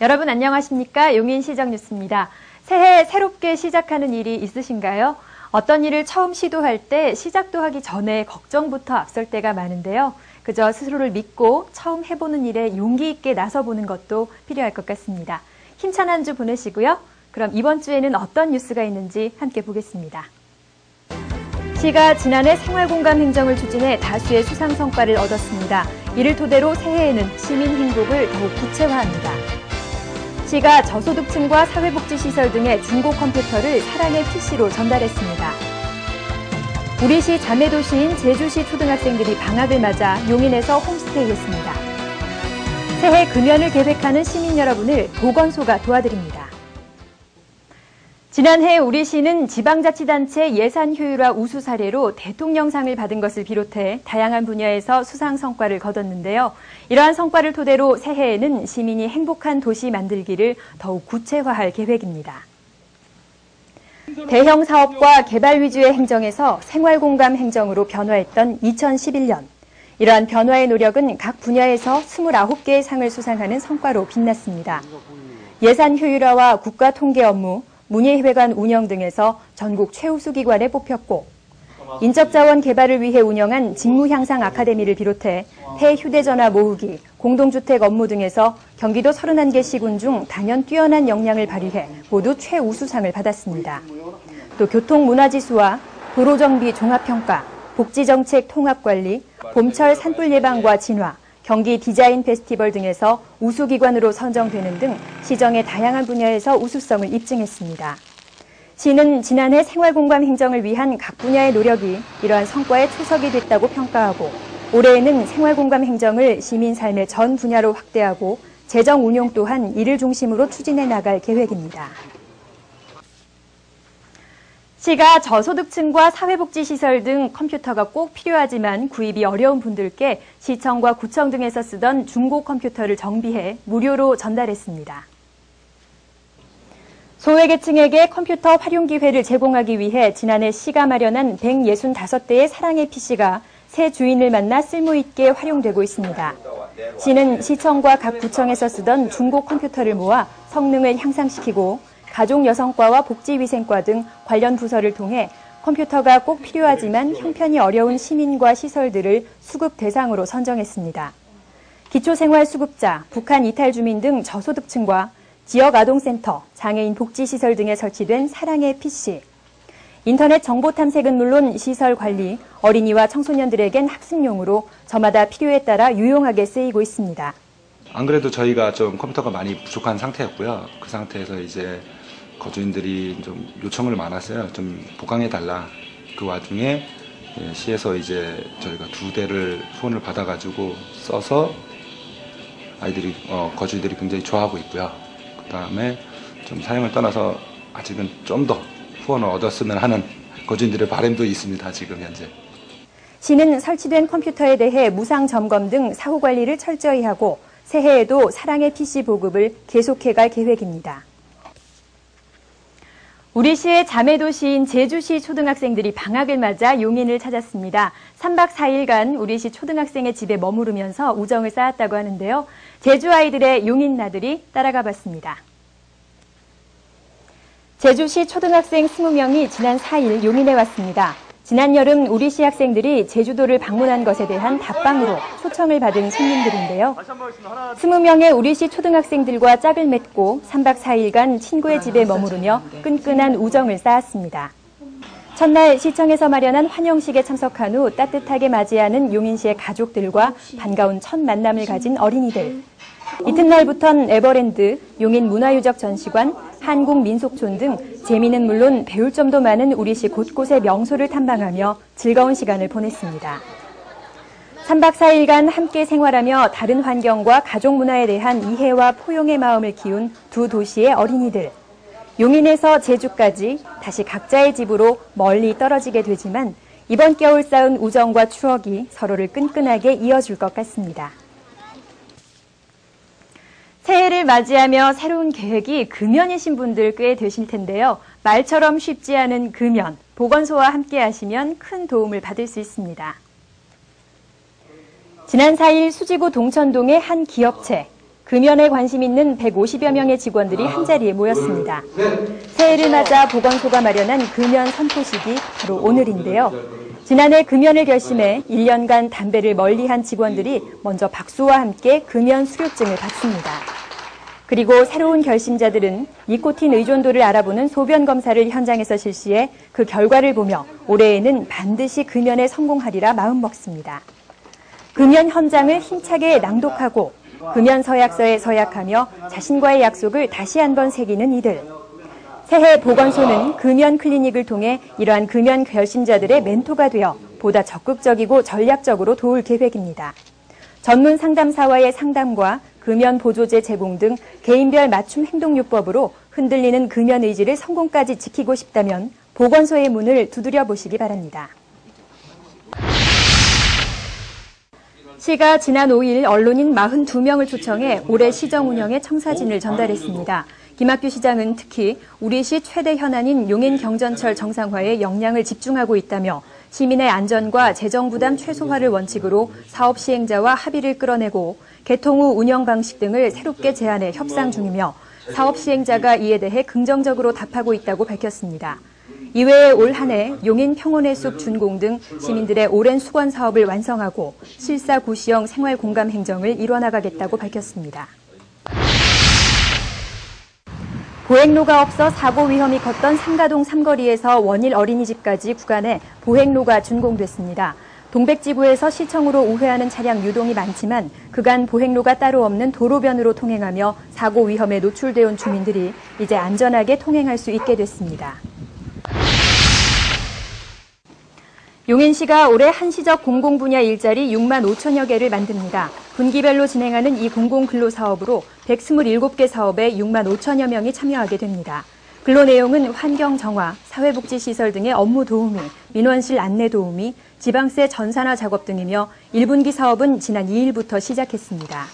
여러분 안녕하십니까? 용인시정뉴스입니다. 새해 새롭게 시작하는 일이 있으신가요? 어떤 일을 처음 시도할 때 시작도 하기 전에 걱정부터 앞설 때가 많은데요. 그저 스스로를 믿고 처음 해보는 일에 용기 있게 나서보는 것도 필요할 것 같습니다. 힘찬 한 주 보내시고요. 그럼 이번 주에는 어떤 뉴스가 있는지 함께 보겠습니다. 시가 지난해 생활공감 행정을 추진해 다수의 수상 성과를 얻었습니다. 이를 토대로 새해에는 시민 행복을 더욱 구체화합니다. 시가 저소득층과 사회복지시설 등의 중고 컴퓨터를 사랑의 PC로 전달했습니다. 우리 시 자매도시인 제주시 초등학생들이 방학을 맞아 용인에서 홈스테이했습니다. 새해 금연을 계획하는 시민 여러분을 보건소가 도와드립니다. 지난해 우리 시는 지방자치단체 예산 효율화 우수 사례로 대통령상을 받은 것을 비롯해 다양한 분야에서 수상 성과를 거뒀는데요. 이러한 성과를 토대로 새해에는 시민이 행복한 도시 만들기를 더욱 구체화할 계획입니다. 대형 사업과 개발 위주의 행정에서 생활공감 행정으로 변화했던 2011년. 이러한 변화의 노력은 각 분야에서 29개의 상을 수상하는 성과로 빛났습니다. 예산 효율화와 국가 통계 업무, 문예회관 운영 등에서 전국 최우수 기관에 뽑혔고 인적자원 개발을 위해 운영한 직무향상 아카데미를 비롯해 폐휴대전화 모으기, 공동주택 업무 등에서 경기도 31개 시군 중 단연 뛰어난 역량을 발휘해 모두 최우수상을 받았습니다. 또 교통문화지수와 도로정비 종합평가, 복지정책 통합관리, 봄철 산불 예방과 진화, 경기 디자인 페스티벌 등에서 우수기관으로 선정되는 등 시정의 다양한 분야에서 우수성을 입증했습니다. 시는 지난해 생활공감 행정을 위한 각 분야의 노력이 이러한 성과의 초석이 됐다고 평가하고 올해에는 생활공감 행정을 시민 삶의 전 분야로 확대하고 재정 운용 또한 이를 중심으로 추진해 나갈 계획입니다. 시가 저소득층과 사회복지시설 등 컴퓨터가 꼭 필요하지만 구입이 어려운 분들께 시청과 구청 등에서 쓰던 중고 컴퓨터를 정비해 무료로 전달했습니다. 소외계층에게 컴퓨터 활용 기회를 제공하기 위해 지난해 시가 마련한 165대의 사랑의 PC가 새 주인을 만나 쓸모있게 활용되고 있습니다. 시는 시청과 각 구청에서 쓰던 중고 컴퓨터를 모아 성능을 향상시키고 가족여성과와 복지위생과 등 관련 부서를 통해 컴퓨터가 꼭 필요하지만 형편이 어려운 시민과 시설들을 수급 대상으로 선정했습니다. 기초생활수급자, 북한 이탈 주민 등 저소득층과 지역아동센터, 장애인 복지시설 등에 설치된 사랑의 PC. 인터넷 정보 탐색은 물론 시설 관리, 어린이와 청소년들에겐 학습용으로 저마다 필요에 따라 유용하게 쓰이고 있습니다. 안 그래도 저희가 좀 컴퓨터가 많이 부족한 상태였고요. 그 상태에서 이제 거주인들이 좀 요청을 많았어요. 좀 보강해달라. 그 와중에 시에서 이제 저희가 2대를 후원을 받아가지고 써서 아이들이, 거주인들이 굉장히 좋아하고 있고요. 그 다음에 좀 사용을 떠나서 아직은 좀 더 후원을 얻었으면 하는 거주인들의 바람도 있습니다. 지금 현재. 시는 설치된 컴퓨터에 대해 무상 점검 등 사후 관리를 철저히 하고 새해에도 사랑의 PC 보급을 계속해갈 계획입니다. 우리 시의 자매도시인 제주시 초등학생들이 방학을 맞아 용인을 찾았습니다. 3박 4일간 우리 시 초등학생의 집에 머무르면서 우정을 쌓았다고 하는데요. 제주 아이들의 용인 나들이 따라가 봤습니다. 제주시 초등학생 20명이 지난 4일 용인에 왔습니다. 지난 여름 우리 시 학생들이 제주도를 방문한 것에 대한 답방으로 초청을 받은 손님들인데요. 20명의 우리 시 초등학생들과 짝을 맺고 3박 4일간 친구의 집에 머무르며 끈끈한 우정을 쌓았습니다. 첫날 시청에서 마련한 환영식에 참석한 후 따뜻하게 맞이하는 용인시의 가족들과 반가운 첫 만남을 가진 어린이들. 이튿날부턴 에버랜드, 용인 문화유적 전시관, 한국민속촌 등 재미는 물론 배울 점도 많은 우리시 곳곳의 명소를 탐방하며 즐거운 시간을 보냈습니다. 3박 4일간 함께 생활하며 다른 환경과 가족 문화에 대한 이해와 포용의 마음을 키운 두 도시의 어린이들. 용인에서 제주까지 다시 각자의 집으로 멀리 떨어지게 되지만 이번 겨울 쌓은 우정과 추억이 서로를 끈끈하게 이어줄 것 같습니다. 새해를 맞이하며 새로운 계획이 금연이신 분들 꽤 되실 텐데요. 말처럼 쉽지 않은 금연, 보건소와 함께 하시면 큰 도움을 받을 수 있습니다. 지난 4일 수지구 동천동의 한 기업체, 금연에 관심 있는 150여 명의 직원들이 한자리에 모였습니다. 새해를 맞아 보건소가 마련한 금연 선포식이 바로 오늘인데요. 지난해 금연을 결심해 1년간 담배를 멀리한 직원들이 먼저 박수와 함께 금연 수료증을 받습니다. 그리고 새로운 결심자들은 니코틴 의존도를 알아보는 소변 검사를 현장에서 실시해 그 결과를 보며 올해에는 반드시 금연에 성공하리라 마음먹습니다. 금연 현장을 힘차게 낭독하고 금연 서약서에 서약하며 자신과의 약속을 다시 한번 새기는 이들. 새해 보건소는 금연 클리닉을 통해 이러한 금연 결심자들의 멘토가 되어 보다 적극적이고 전략적으로 도울 계획입니다. 전문 상담사와의 상담과 금연 보조제 제공 등 개인별 맞춤 행동요법으로 흔들리는 금연 의지를 성공까지 지키고 싶다면 보건소의 문을 두드려 보시기 바랍니다. 시가 지난 5일 언론인 42명을 초청해 올해 시정 운영의 청사진을 전달했습니다. 김학규 시장은 특히 우리 시 최대 현안인 용인 경전철 정상화에 역량을 집중하고 있다며 시민의 안전과 재정 부담 최소화를 원칙으로 사업 시행자와 합의를 끌어내고 개통 후 운영 방식 등을 새롭게 제안해 협상 중이며 사업 시행자가 이에 대해 긍정적으로 답하고 있다고 밝혔습니다. 이외에 올 한 해 용인 평온의 숲 준공 등 시민들의 오랜 수건 사업을 완성하고 실사구시형 생활공감 행정을 이뤄나가겠다고 밝혔습니다. 보행로가 없어 사고 위험이 컸던 상가동 삼거리에서 원일 어린이집까지 구간에 보행로가 준공됐습니다. 동백지구에서 시청으로 우회하는 차량 유동이 많지만 그간 보행로가 따로 없는 도로변으로 통행하며 사고 위험에 노출되어 온 주민들이 이제 안전하게 통행할 수 있게 됐습니다. 용인시가 올해 한시적 공공분야 일자리 6만 5천여 개를 만듭니다. 분기별로 진행하는 이 공공근로사업으로 127개 사업에 6만 5천여 명이 참여하게 됩니다. 근로 내용은 환경 정화, 사회복지시설 등의 업무 도우미, 민원실 안내 도우미, 지방세 전산화 작업 등이며 1분기 사업은 지난 2일부터 시작했습니다.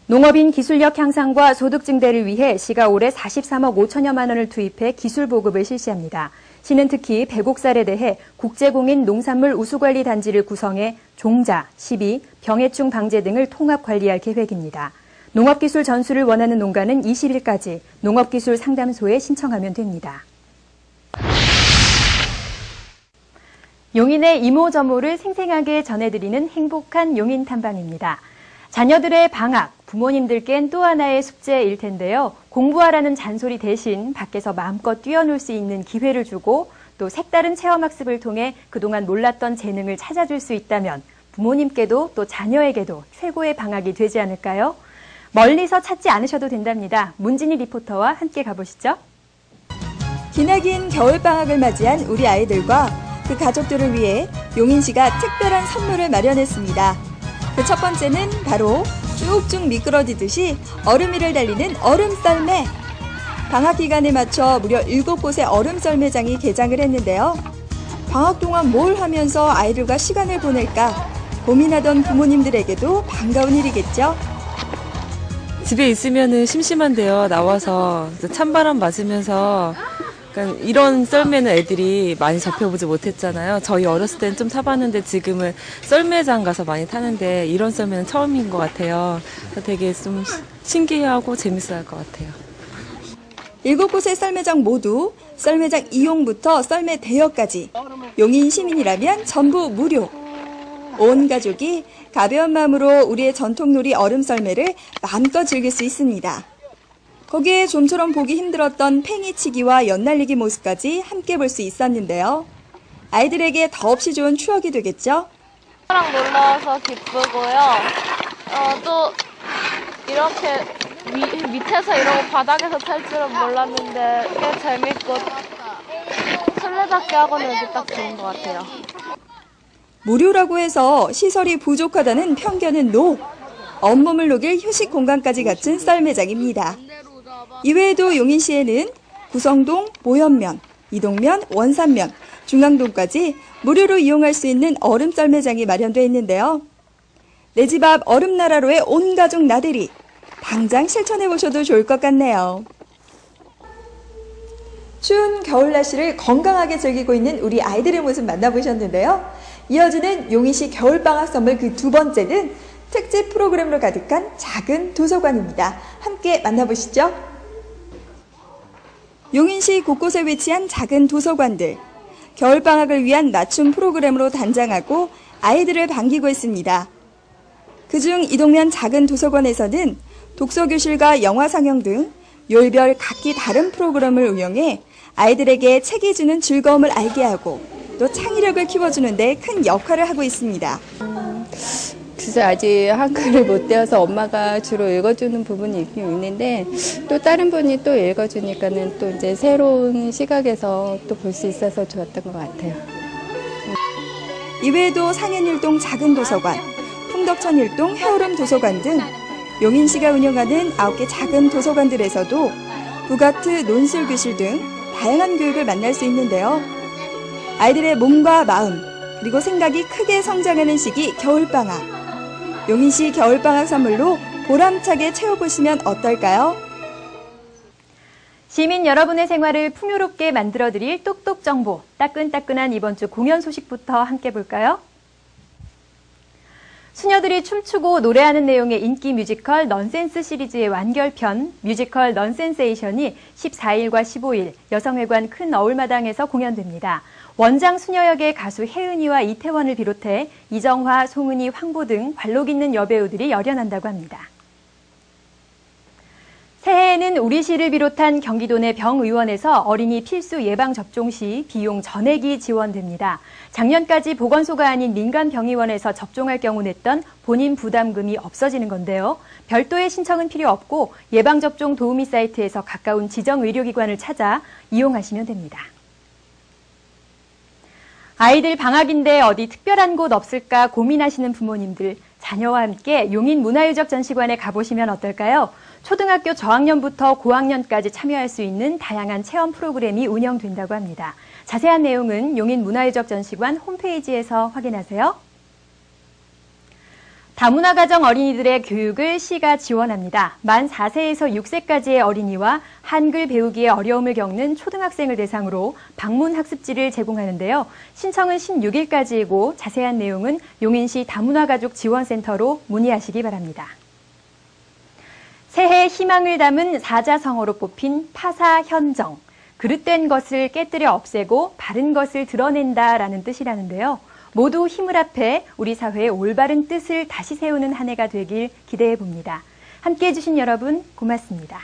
농업인 기술력 향상과 소득 증대를 위해 시가 올해 43억 5천여만 원을 투입해 기술 보급을 실시합니다. 시는 특히 배곡살에 대해 국제공인 농산물 우수관리 단지를 구성해 종자, 시비, 병해충 방제 등을 통합 관리할 계획입니다. 농업기술 전수를 원하는 농가는 20일까지 농업기술 상담소에 신청하면 됩니다. 용인의 이모저모를 생생하게 전해드리는 행복한 용인 탐방입니다. 자녀들의 방학, 부모님들께는 또 하나의 숙제일 텐데요. 공부하라는 잔소리 대신 밖에서 마음껏 뛰어놀 수 있는 기회를 주고 또 색다른 체험학습을 통해 그동안 몰랐던 재능을 찾아줄 수 있다면 부모님께도 또 자녀에게도 최고의 방학이 되지 않을까요? 멀리서 찾지 않으셔도 된답니다. 문진희 리포터와 함께 가보시죠. 기나긴 겨울방학을 맞이한 우리 아이들과 그 가족들을 위해 용인시가 특별한 선물을 마련했습니다. 그 첫 번째는 바로 쭉쭉 미끄러지듯이 얼음 위를 달리는 얼음썰매. 방학 기간에 맞춰 무려 7곳의 얼음썰매장이 개장을 했는데요. 방학 동안 뭘 하면서 아이들과 시간을 보낼까 고민하던 부모님들에게도 반가운 일이겠죠. 집에 있으면은 심심한데요. 나와서 찬바람 맞으면서 그러니까 이런 썰매는 애들이 많이 접해보지 못했잖아요. 저희 어렸을 때는 좀 타봤는데 지금은 썰매장 가서 많이 타는데 이런 썰매는 처음인 것 같아요. 되게 좀 신기해하고 재밌어할 것 같아요. 7곳의 썰매장 모두 썰매장 이용부터 썰매 대여까지 용인 시민이라면 전부 무료. 온 가족이 가벼운 마음으로 우리의 전통놀이 얼음썰매를 마음껏 즐길 수 있습니다. 거기에 좀처럼 보기 힘들었던 팽이치기와 연날리기 모습까지 함께 볼 수 있었는데요. 아이들에게 더없이 좋은 추억이 되겠죠? 랑 놀러와서 기쁘고요. 또 이렇게 밑에서 이러고 바닥에서 탈 줄은 몰랐는데 꽤 재밌고 술래잡기 하고는 여기 딱 좋은 것 같아요. 무료라고 해서 시설이 부족하다는 편견은 노! 온몸을 녹일 휴식 공간까지 갖춘 썰매장입니다. 이외에도 용인시에는 구성동, 모현면, 이동면, 원산면, 중앙동까지 무료로 이용할 수 있는 얼음썰매장이 마련되어 있는데요. 내 집 앞 얼음나라로의 온 가족 나들이 당장 실천해보셔도 좋을 것 같네요. 추운 겨울 날씨를 건강하게 즐기고 있는 우리 아이들의 모습 만나보셨는데요. 이어지는 용인시 겨울방학 선물 그 두 번째는 특집 프로그램으로 가득한 작은 도서관입니다. 함께 만나보시죠. 용인시 곳곳에 위치한 작은 도서관들. 겨울방학을 위한 맞춤 프로그램으로 단장하고 아이들을 반기고 있습니다. 그중 이동면 작은 도서관에서는 독서교실과 영화 상영 등 요일별 각기 다른 프로그램을 운영해 아이들에게 책이 주는 즐거움을 알게 하고 또 창의력을 키워주는 데 큰 역할을 하고 있습니다. 글쎄 아직 한글을 못 배워서 엄마가 주로 읽어주는 부분이 있긴 있는데 또 다른 분이 또 읽어주니까는 또 이제 새로운 시각에서 또 볼 수 있어서 좋았던 것 같아요. 이외에도 상hen일동 작은 도서관, 풍덕천 일동 해오름 도서관 등 용인시가 운영하는 9개 작은 도서관들에서도 북아트, 논술교실 등 다양한 교육을 만날 수 있는데요. 아이들의 몸과 마음, 그리고 생각이 크게 성장하는 시기 겨울방학. 용인시 겨울방학 선물로 보람차게 채워보시면 어떨까요? 시민 여러분의 생활을 풍요롭게 만들어드릴 똑똑 정보, 따끈따끈한 이번 주 공연 소식부터 함께 볼까요? 수녀들이 춤추고 노래하는 내용의 인기 뮤지컬 넌센스 시리즈의 완결편 뮤지컬 넌센세이션이 14일과 15일 여성회관 큰 어울마당에서 공연됩니다. 원장 수녀 역의 가수 혜은이와 이태원을 비롯해 이정화, 송은이, 황보 등 관록 있는 여배우들이 열연한다고 합니다. 새해에는 우리시를 비롯한 경기도 내 병의원에서 어린이 필수 예방접종 시 비용 전액이 지원됩니다. 작년까지 보건소가 아닌 민간병의원에서 접종할 경우 냈던 본인 부담금이 없어지는 건데요. 별도의 신청은 필요 없고 예방접종 도우미 사이트에서 가까운 지정의료기관을 찾아 이용하시면 됩니다. 아이들 방학인데 어디 특별한 곳 없을까 고민하시는 부모님들, 자녀와 함께 용인문화유적전시관에 가보시면 어떨까요? 초등학교 저학년부터 고학년까지 참여할 수 있는 다양한 체험 프로그램이 운영된다고 합니다. 자세한 내용은 용인문화유적전시관 홈페이지에서 확인하세요. 다문화 가정 어린이들의 교육을 시가 지원합니다. 만 4세에서 6세까지의 어린이와 한글 배우기에 어려움을 겪는 초등학생을 대상으로 방문 학습지를 제공하는데요. 신청은 16일까지이고 자세한 내용은 용인시 다문화가족지원센터로 문의하시기 바랍니다. 새해 희망을 담은 사자성어로 뽑힌 파사현정. 그릇된 것을 깨뜨려 없애고 바른 것을 드러낸다라는 뜻이라는데요. 모두 힘을 합해 우리 사회의 올바른 뜻을 다시 세우는 한 해가 되길 기대해 봅니다. 함께해 주신 여러분 고맙습니다.